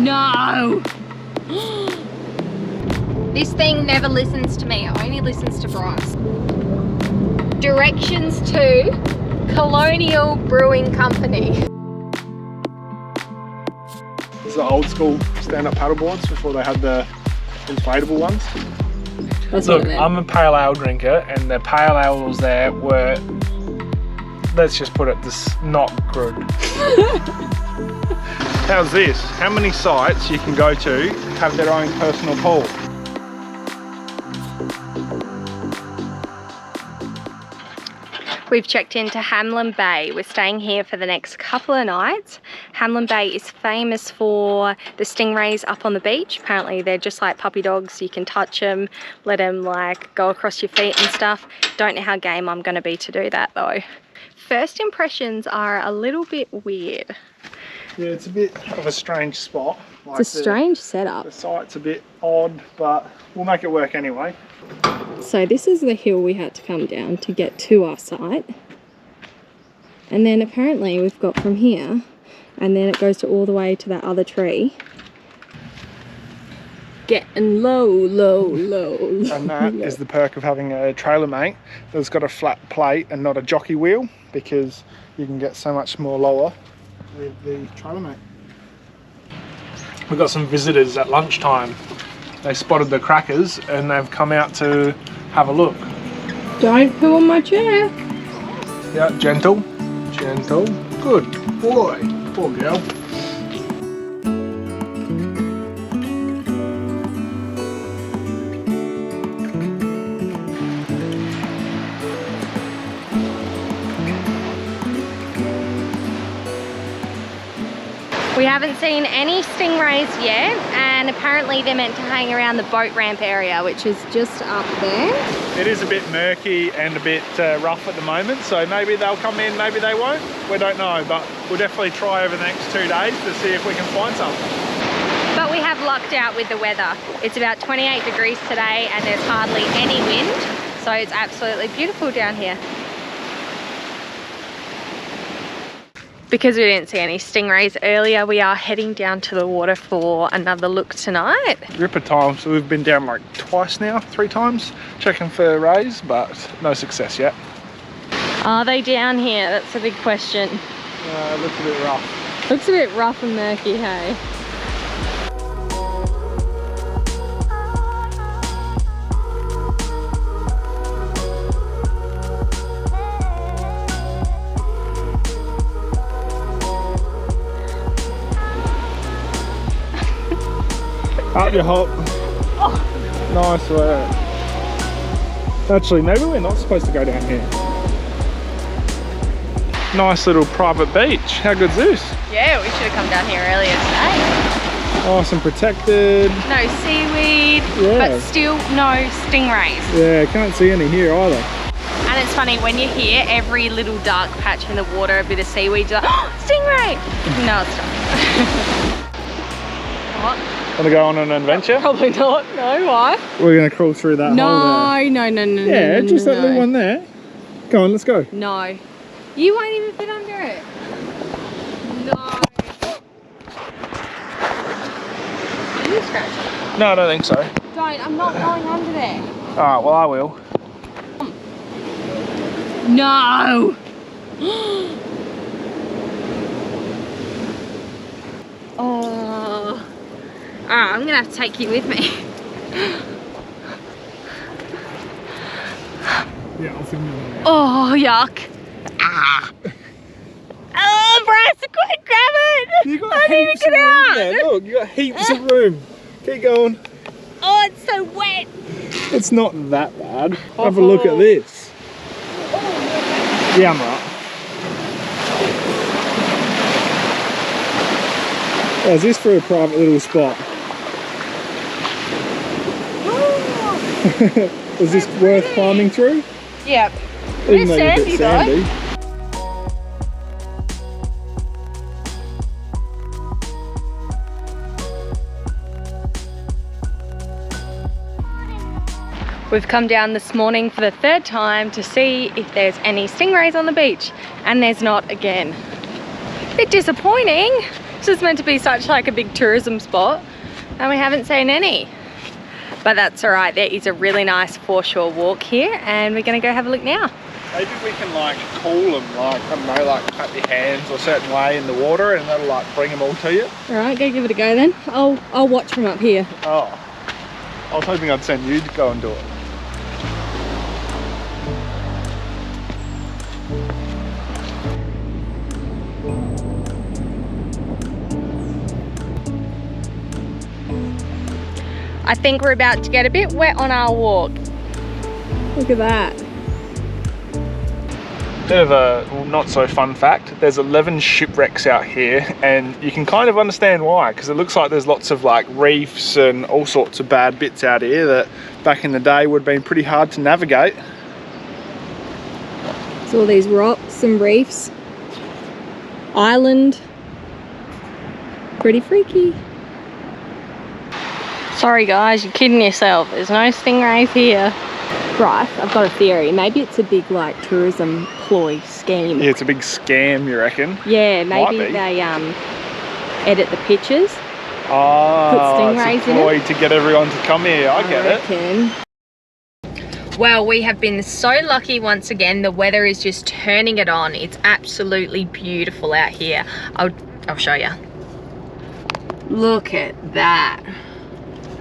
No! This thing never listens to me, it only listens to Bryce. Directions to Colonial Brewing Company. These are old school stand-up paddleboards before they had the inflatable ones. Look, I'm a pale ale drinker, and the pale ales there were, let's just put it, this not good. How's this? How many sites you can go to have their own personal pool? We've checked into Hamlin Bay. We're staying here for the next couple of nights. Hamlin Bay is famous for the stingrays up on the beach. Apparently they're just like puppy dogs. You can touch them, let them like go across your feet and stuff. Don't know how game I'm gonna be to do that though. First impressions are a little bit weird. Yeah, it's a bit of a strange spot. Like it's a strange setup. The site's a bit odd, but we'll make it work anyway. So this is the hill we had to come down to get to our site. And then apparently we've got from here, and then it goes to all the way to that other tree. Getting low, low, low. And that is the perk of having a trailer mate that's got a flat plate and not a jockey wheel, because you can get so much more lower with the trailer mate. We've got some visitors at lunchtime. They spotted the crackers and they've come out to have a look. Don't poo on my chair. Yeah, gentle, gentle. Good boy. Poor girl. We haven't seen any stingrays yet, and apparently they're meant to hang around the boat ramp area, which is just up there. It is a bit murky and a bit rough at the moment, so maybe they'll come in, maybe they won't. We don't know, but we'll definitely try over the next 2 days to see if we can find something. But we have lucked out with the weather. It's about 28 degrees today and there's hardly any wind, so it's absolutely beautiful down here. Because we didn't see any stingrays earlier, we are heading down to the water for another look tonight. Ripper time, so we've been down like twice now, 3 times, checking for rays, but no success yet. Are they down here? That's a big question. It looks a bit rough. Looks a bit rough and murky, hey? Up your hop. Oh. Nice work. Actually, maybe we're not supposed to go down here. Nice little private beach. How good's this? Yeah, we should have come down here earlier today. Nice and protected. No seaweed, yeah. But still no stingrays. Yeah, can't see any here either. And it's funny, when you're here, every little dark patch in the water, a bit of seaweed, you're like, oh, stingray! No, it's not. What? Want to go on an adventure? Probably not. No, why? We're going to crawl through that hole there. No. Yeah, just that little one there. Go on, let's go. No. You won't even fit under it. No. Did you scratch it? No, I don't think so. Don't. I'm not going under there. Alright, well I will. No. Oh. Alright, I'm gonna have to take you with me. Yeah, I'll film you. Oh, yuck. Ah. Oh, Bryce, quick, grab it. I need to get out. There. Look, you got heaps of room. Keep going. Oh, it's so wet. It's not that bad. Have a look at this. Yeah, I'm right. How's this for a private little spot? Is this worth climbing through? Yep. Even though you're a bit sandy. We've come down this morning for the 3rd time to see if there's any stingrays on the beach, and there's not again. Bit disappointing. Augusta's meant to be such like a big tourism spot and we haven't seen any. But that's all right, there is a really nice foreshore walk here and we're gonna go have a look now. Maybe we can like cool them, like, I don't know, like clap your hands a certain way in the water and that'll like bring them all to you. All right, go give it a go then. I'll watch from up here. Oh, I was hoping I'd send you to go and do it. I think we're about to get a bit wet on our walk. Look at that. Bit of a not so fun fact, there's 11 shipwrecks out here and you can kind of understand why, because it looks like there's lots of like reefs and all sorts of bad bits out here that back in the day would have been pretty hard to navigate. So all these rocks and reefs, island, pretty freaky. Sorry guys, you're kidding yourself, there's no stingrays here. Right, I've got a theory. Maybe it's a big like tourism ploy scheme. Yeah, it's a big scam, you reckon? Yeah, maybe they edit the pictures. Oh, put stingrays it's a ploy to get everyone to come here. I get it. Well, we have been so lucky once again. The weather is just turning it on. It's absolutely beautiful out here. I'll show you. Look at that.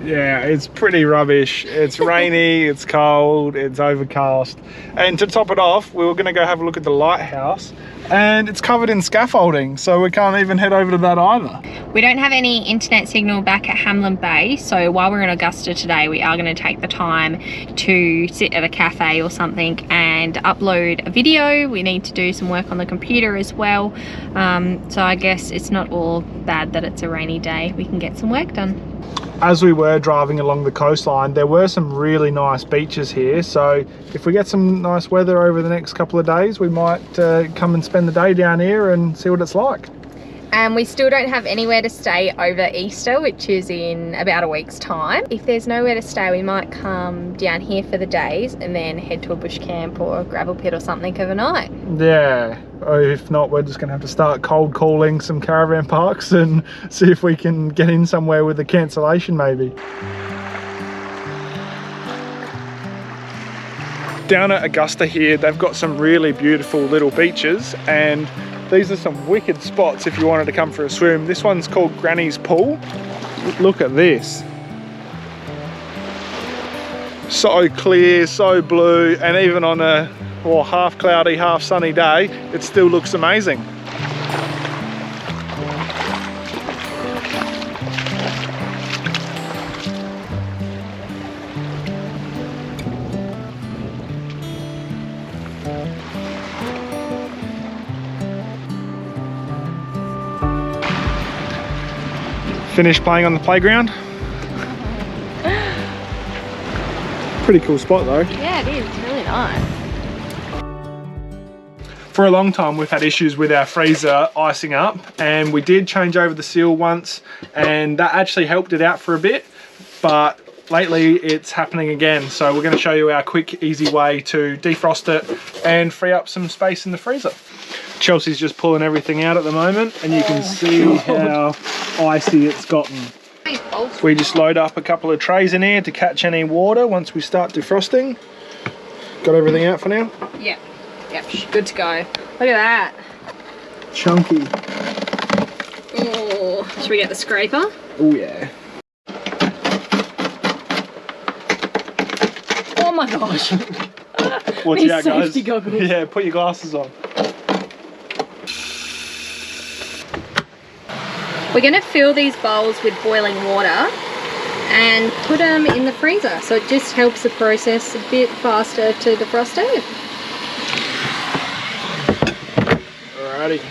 Yeah, it's pretty rubbish. It's rainy, it's cold, it's overcast. And to top it off, we were going to go have a look at the lighthouse and it's covered in scaffolding, so we can't even head over to that either. We don't have any internet signal back at Hamlin Bay, so while we're in Augusta today, we are going to take the time to sit at a cafe or something and upload a video. We need to do some work on the computer as well. So I guess it's not all bad that it's a rainy day. We can get some work done. As we were driving along the coastline, there were some really nice beaches here, so if we get some nice weather over the next couple of days, we might come and spend the day down here and see what it's like. And we still don't have anywhere to stay over Easter, which is in about a week's time. If there's nowhere to stay, we might come down here for the days and then head to a bush camp or a gravel pit or something overnight. Yeah, or if not, we're just gonna have to start cold calling some caravan parks and see if we can get in somewhere with a cancellation maybe. Down at Augusta here, they've got some really beautiful little beaches and these are some wicked spots if you wanted to come for a swim. This one's called Granny's Pool. Look at this. So clear, so blue, and even on a half cloudy, half sunny day, it still looks amazing. Finished playing on the playground. Pretty cool spot though. Yeah, it is. It's really nice. For a long time we've had issues with our freezer icing up, and we did change over the seal once and that actually helped it out for a bit, but lately it's happening again. So we're going to show you our quick, easy way to defrost it and free up some space in the freezer. Chelsea's just pulling everything out at the moment and you can see how icy it's gotten. We just load up a couple of trays in here to catch any water once we start defrosting. Got everything out for now? Yep, good to go. Look at that. Chunky. Oh, should we get the scraper? Oh yeah. Oh my gosh. Watch These out guys. safety goggles. Yeah, put your glasses on. We're going to fill these bowls with boiling water and put them in the freezer, so it just helps the process a bit faster to defrost it. Alrighty.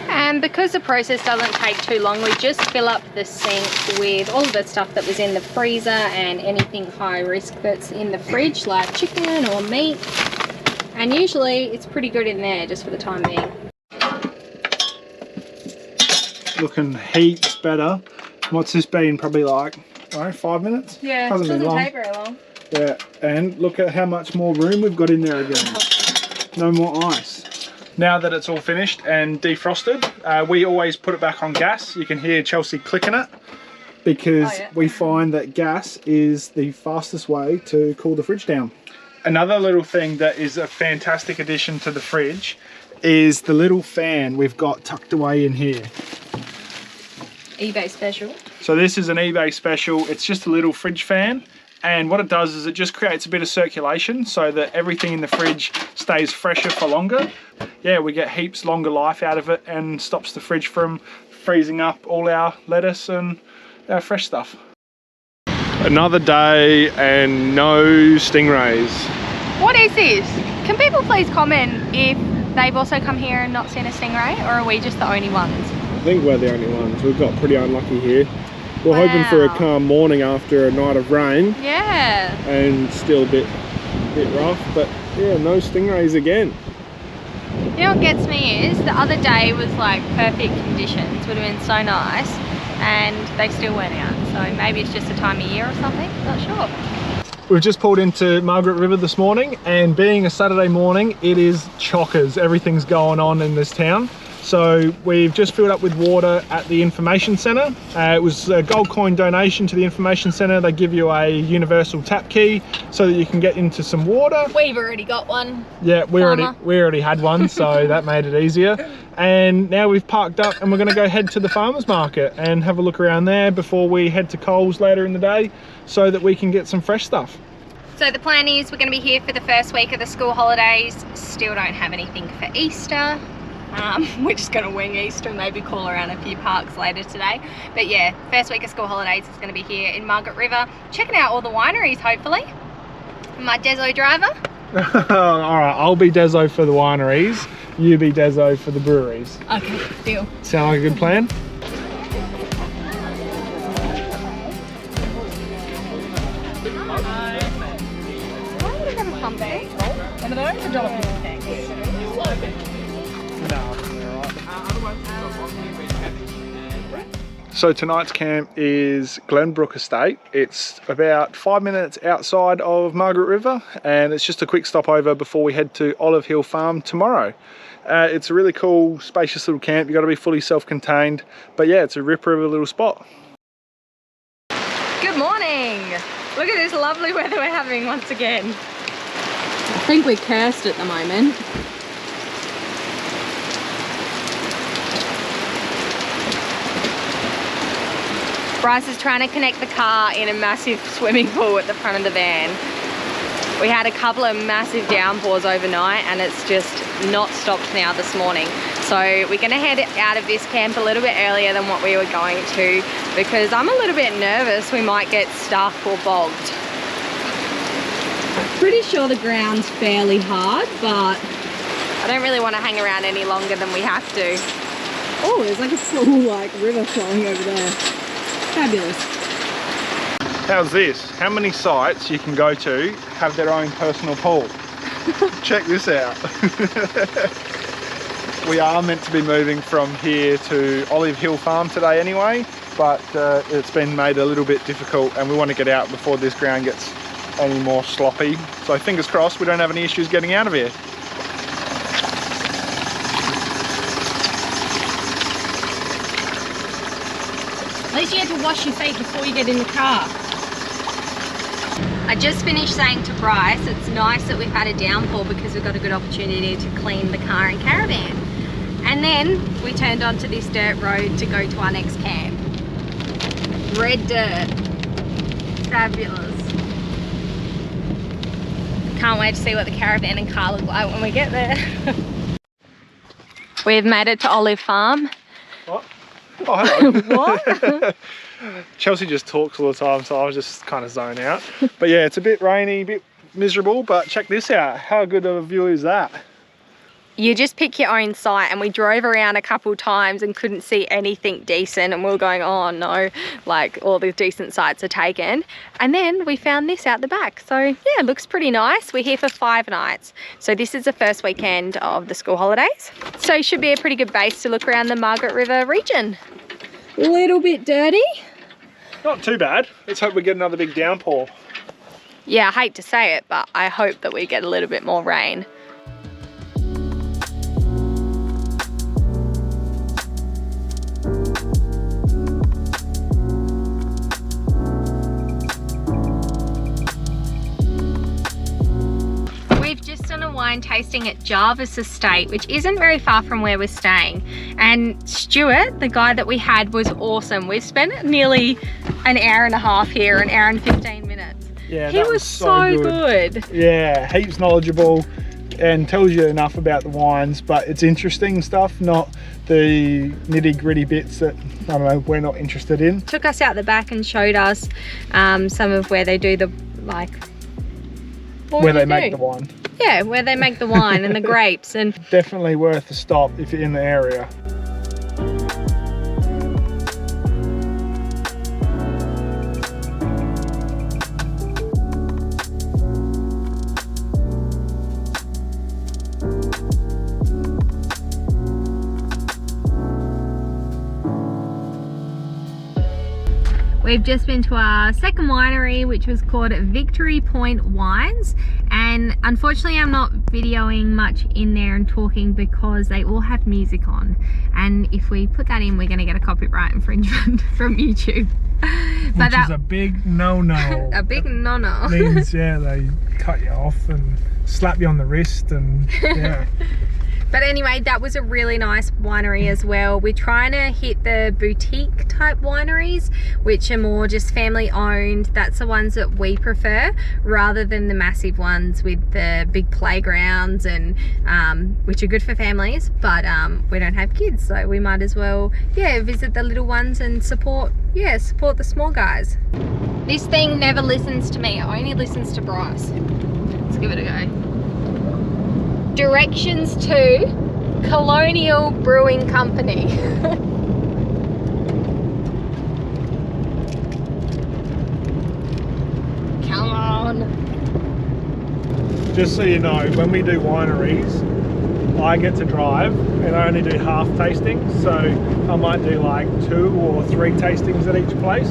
And because the process doesn't take too long, we just fill up the sink with all of the stuff that was in the freezer and anything high risk that's in the fridge, like chicken or meat. And usually it's pretty good in there just for the time being. Looking heaps better. What's this been? Probably like, I don't know, 5 minutes? Yeah, hasn't been long. take very long. Yeah, and look at how much more room we've got in there again. no more ice. Now that it's all finished and defrosted, we always put it back on gas. You can hear Chelsea clicking it because we find that gas is the fastest way to cool the fridge down. Another little thing that is a fantastic addition to the fridge is the little fan we've got tucked away in here. eBay special. So this is an eBay special. It's just a little fridge fan. And what it does is it just creates a bit of circulation so that everything in the fridge stays fresher for longer. Yeah, we get heaps longer life out of it and stops the fridge from freezing up all our lettuce and our fresh stuff. Another day and no stingrays. What is this? Can people please comment if they've also come here and not seen a stingray, or are we just the only ones? I think we're the only ones. We've got pretty unlucky here. We're hoping for a calm morning after a night of rain. Yeah. And still a bit rough, but yeah, no stingrays again. You know what gets me is the other day was like perfect conditions, would have been so nice, and they still went out. So maybe it's just a time of year or something, not sure. We've just pulled into Margaret River this morning, and being a Saturday morning, it is chockers. Everything's going on in this town. So we've just filled up with water at the information centre. It was a gold coin donation to the information centre. They give you a universal tap key so that you can get into some water. We've already got one. Yeah, we already had one, so that made it easier. And now we've parked up and we're going to go head to the farmers market and have a look around there before we head to Coles later in the day so that we can get some fresh stuff. So the plan is we're going to be here for the first week of the school holidays. Still don't have anything for Easter. We're just going to wing Easter, maybe call around a few parks later today. But yeah, first week of school holidays is going to be here in Margaret River, checking out all the wineries hopefully. My Deso driver. Alright, I'll be Deso for the wineries, you be Deso for the breweries. Okay, deal. Sound like a good plan? One of those $1.50 tanks. So tonight's camp is Glen Brook Estate. It's about 5 minutes outside of Margaret River, and it's just a quick stopover before we head to Olive Hill Farm tomorrow. It's a really cool, spacious little camp. You've got to be fully self-contained, but yeah, it's a ripper of a little spot. Good morning. Look at this lovely weather we're having once again. I think we're cursed at the moment. Bryce is trying to connect the car in a massive swimming pool at the front of the van. We had a couple of massive downpours overnight and it's just not stopped now this morning. So we're gonna head out of this camp a little bit earlier than what we were going to because I'm a little bit nervous we might get stuck or bogged. Pretty sure the ground's fairly hard, but I don't really want to hang around any longer than we have to. oh, there's like a full river flowing over there. Fabulous. How's this? How many sites you can go to have their own personal pool? Check this out. We are meant to be moving from here to Olive Hill Farm today anyway, but it's been made a little bit difficult and we want to get out before this ground gets any more sloppy. So fingers crossed we don't have any issues getting out of here. At least you have to wash your feet before you get in the car. I just finished saying to Bryce, it's nice that we've had a downpour because we've got a good opportunity to clean the car and caravan. And then we turned onto this dirt road to go to our next camp. Red dirt. Fabulous. Can't wait to see what the caravan and car look like when we get there. We've made it to Olive Farm. What? Oh, hello. What? Chelsea just talks all the time, so I was just kind of zone out. But yeah, it's a bit rainy, a bit miserable, but check this out. How good of a view is that? You just pick your own site, and we drove around a couple times and couldn't see anything decent, and we were going, oh no, like all the decent sites are taken. And then we found this out the back. So yeah, it looks pretty nice. We're here for 5 nights. So this is the first weekend of the school holidays. So it should be a pretty good base to look around the Margaret River region. A little bit dirty. Not too bad. Let's hope we get another big downpour. Yeah, I hate to say it, but I hope that we get a little bit more rain. tasting at Jarvis Estate, which isn't very far from where we're staying. And Stuart, the guy that we had, was awesome. We've spent nearly an hour and a half here, an hour and 15 minutes. Yeah, he was so good. Yeah, heaps knowledgeable and tells you enough about the wines, but it's interesting stuff, not the nitty gritty bits that, I don't know, we're not interested in. Took us out the back and showed us some of where they do the, like, where they make the wine. Yeah, where they make the wine and the grapes. And definitely worth a stop if you're in the area. we've just been to our second winery, which was called Victory Point Wines, and unfortunately I'm not videoing much in there and talking because they all have music on, and if we put that in we're going to get a copyright infringement from YouTube. Which is a big no-no. A big no-no. Means, yeah, they cut you off and slap you on the wrist and yeah. But anyway, that was a really nice winery as well. We're trying to hit the boutique type wineries, which are more just family owned. That's the ones that we prefer, rather than the massive ones with the big playgrounds and which are good for families, but we don't have kids, so we might as well, yeah, visit the little ones and support the small guys. This thing never listens to me, it only listens to Bryce. Let's give it a go. Directions to Colonial Brewing Company. Come on. Just so you know, when we do wineries, I get to drive and I only do half tastings, so I might do like 2 or 3 tastings at each place,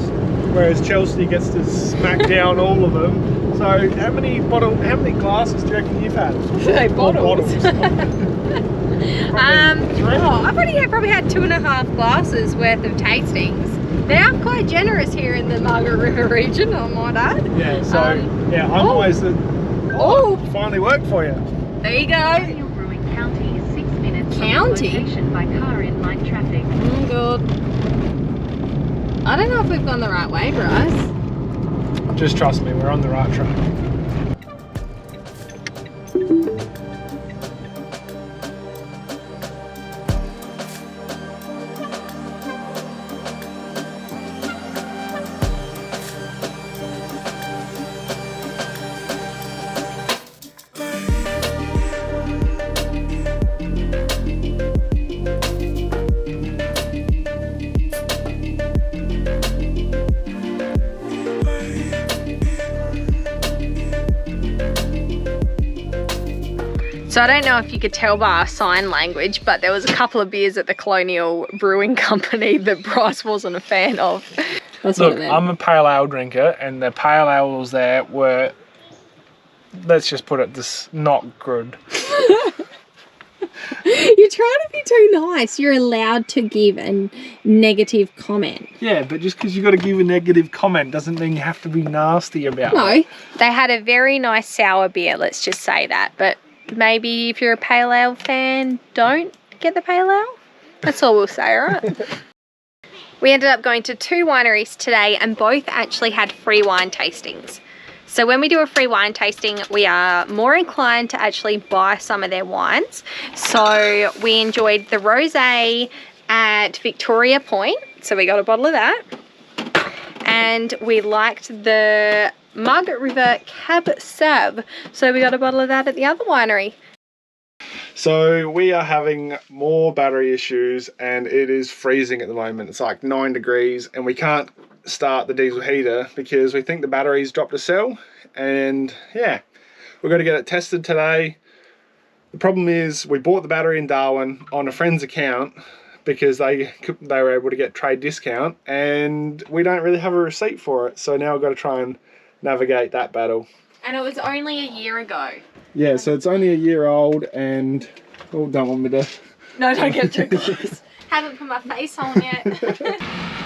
whereas Chelsea gets to smack down all of them. So how many glasses do you reckon you've had? Bottles. Three? I've probably had 2.5 glasses worth of tastings. They are quite generous here in the Margaret River region, I might add. Yeah, so yeah, I'm always the finally worked for you. There you go. Brewing County is 6 minutes County? from location by car in light traffic. Oh god. I don't know if we've gone the right way, Bryce. Just trust me, we're on the right track. So I don't know if you could tell by our sign language, but there was a couple of beers at the Colonial Brewing Company that Bryce wasn't a fan of. Look, I'm a pale ale drinker, and the pale ales there were, let's just put it, this not good. You're trying to be too nice. You're allowed to give a negative comment. Yeah, but just because you've got to give a negative comment doesn't mean you have to be nasty about it. No. They had a very nice sour beer, let's just say that, but maybe if you're a pale ale fan, don't get the pale ale. That's all we'll say, alright? We ended up going to 2 wineries today, and both actually had free wine tastings. So when we do a free wine tasting, we are more inclined to actually buy some of their wines. So we enjoyed the rosé at Victoria Point, so we got a bottle of that. And we liked the Margaret River Cab Sav, so we got a bottle of that at the other winery. So we are having more battery issues, and it is freezing at the moment. It's like 9 degrees, and we can't start the diesel heater because we think the battery's dropped a cell, and yeah, we're going to get it tested today. The problem is we bought the battery in Darwin on a friend's account because they were able to get trade discount, and we don't really have a receipt for it, so now we've got to try and navigate that battle. And it was only a year ago. Yeah, so it's only a year old, and don't want me to... No, don't get too close. Haven't put my face on yet.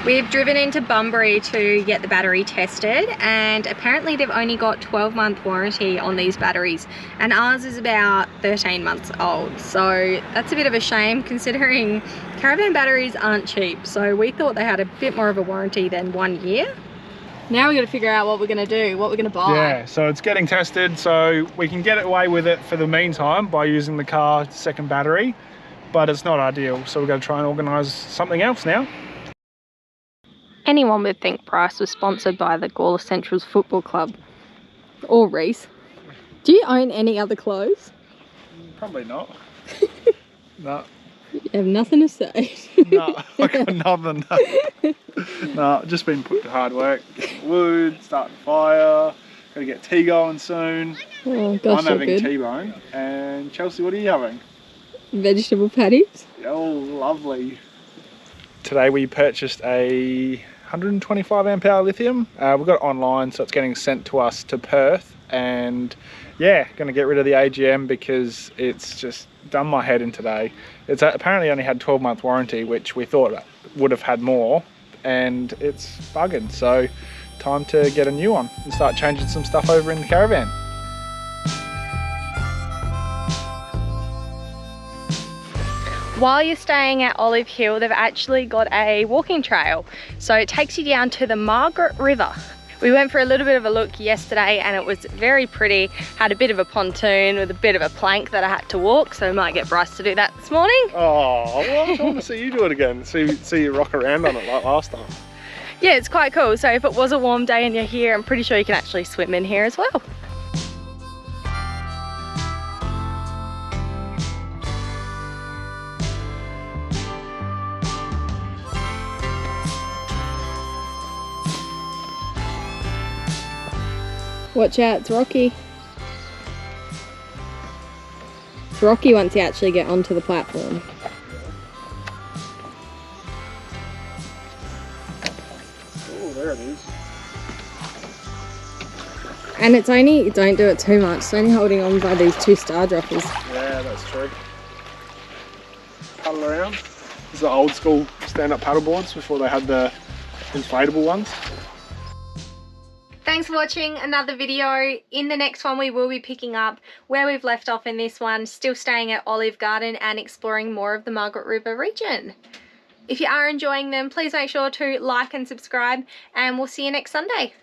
We've driven into Bunbury to get the battery tested, and apparently they've only got 12-month warranty on these batteries, and ours is about 13 months old. So that's a bit of a shame considering Caravan batteries aren't cheap. So we thought they had a bit more of a warranty than 1 year. Now we're going to figure out what we're going to do, what we're going to buy. Yeah, so it's getting tested, so we can get away with it for the meantime by using the car's second battery, but it's not ideal. So we're going to try and organise something else now. Anyone would think Bryce was sponsored by the Gawler Central's Football Club. Or Reese. Do you own any other clothes? Probably not. No. You have nothing to say. No, I got nothing. No, just been put to hard work. Wood, starting fire. Got to get tea going soon. Oh gosh, I'm having good. T-bone. And Chelsea, what are you having? Vegetable patties. Oh, lovely. Today we purchased a 125 amp hour lithium. We got it online, so it's getting sent to us to Perth, and yeah, going to get rid of the AGM because it's just done my head in today. It's apparently only had 12-month warranty, which we thought would have had more, and it's bugging. So time to get a new one and start changing some stuff over in the Caravan. While you're staying at Olive Hill, they've actually got a walking trail. So it takes you down to the Margaret River. We went for a little bit of a look yesterday and it was very pretty. Had a bit of a pontoon with a bit of a plank that I had to walk, so we might get Bryce to do that this morning. Oh, well, I want to see you do it again. See you rock around on it like last time. Yeah, it's quite cool. So if it was a warm day and you're here, I'm pretty sure you can actually swim in here as well. Watch out, it's rocky. It's rocky once you actually get onto the platform. Oh, there it is. And it's only, don't do it too much, it's only holding on by these 2 star droppers. Yeah, that's true. Paddle around. These are old school stand-up paddle boards before they had the inflatable ones. Thanks for watching another video. In the next one we will be picking up where we've left off in this one, still staying at Olive Garden and exploring more of the Margaret River region. If you are enjoying them, please make sure to like and subscribe, and we'll see you next Sunday.